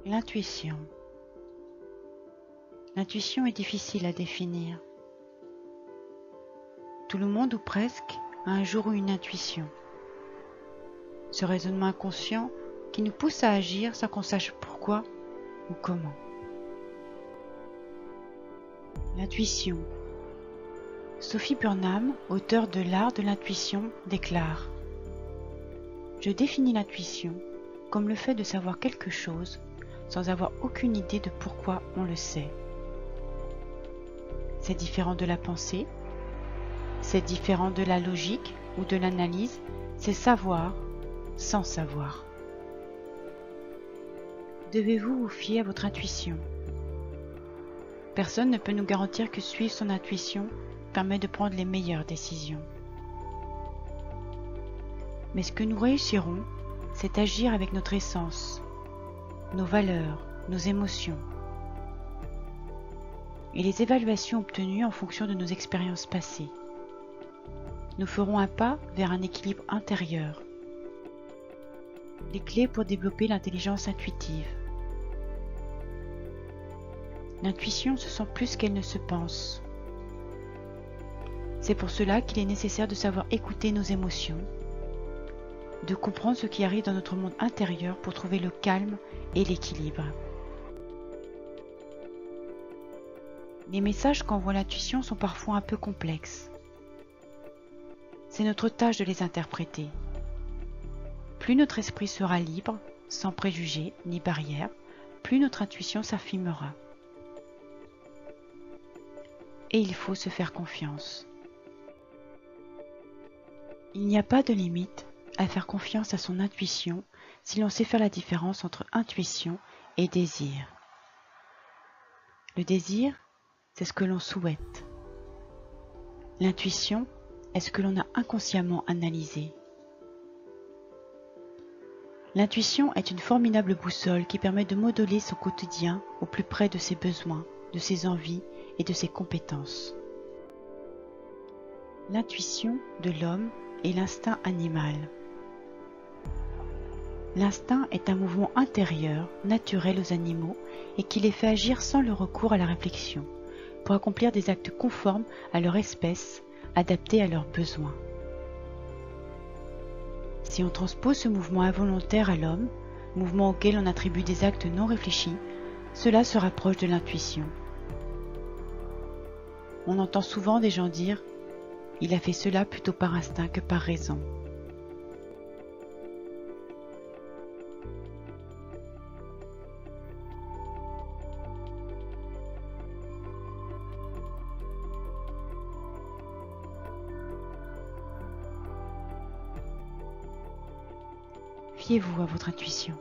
L'intuition. L'intuition est difficile à définir. Tout le monde ou presque a un jour eu une intuition. Ce raisonnement inconscient qui nous pousse à agir sans qu'on sache pourquoi ou comment. L'intuition. Sophie Burnham, auteure de L'art de l'intuition, déclare : Je définis l'intuition comme le fait de savoir quelque chose sans avoir aucune idée de pourquoi on le sait. C'est différent de la pensée, c'est différent de la logique ou de l'analyse, c'est savoir sans savoir. Devez-vous vous fier à votre intuition ? Personne ne peut nous garantir que suivre son intuition permet de prendre les meilleures décisions. Mais ce que nous réussirons, c'est agir avec notre essence, nos valeurs, nos émotions, et les évaluations obtenues en fonction de nos expériences passées. Nous ferons un pas vers un équilibre intérieur. Les clés pour développer l'intelligence intuitive. L'intuition se sent plus qu'elle ne se pense. C'est pour cela qu'il est nécessaire de savoir écouter nos émotions, de comprendre ce qui arrive dans notre monde intérieur pour trouver le calme et l'équilibre. Les messages qu'envoie l'intuition sont parfois un peu complexes. C'est notre tâche de les interpréter. Plus notre esprit sera libre, sans préjugés ni barrières, plus notre intuition s'affirmera. Et il faut se faire confiance. Il n'y a pas de limite à faire confiance à son intuition si l'on sait faire la différence entre intuition et désir. Le désir, c'est ce que l'on souhaite. L'intuition est ce que l'on a inconsciemment analysé. L'intuition est une formidable boussole qui permet de modeler son quotidien au plus près de ses besoins, de ses envies et de ses compétences. L'intuition de l'homme est l'instinct animal. L'instinct est un mouvement intérieur, naturel aux animaux et qui les fait agir sans le recours à la réflexion, pour accomplir des actes conformes à leur espèce, adaptés à leurs besoins. Si on transpose ce mouvement involontaire à l'homme, mouvement auquel on attribue des actes non réfléchis, cela se rapproche de l'intuition. On entend souvent des gens dire « il a fait cela plutôt par instinct que par raison ». Fiez-vous à votre intuition.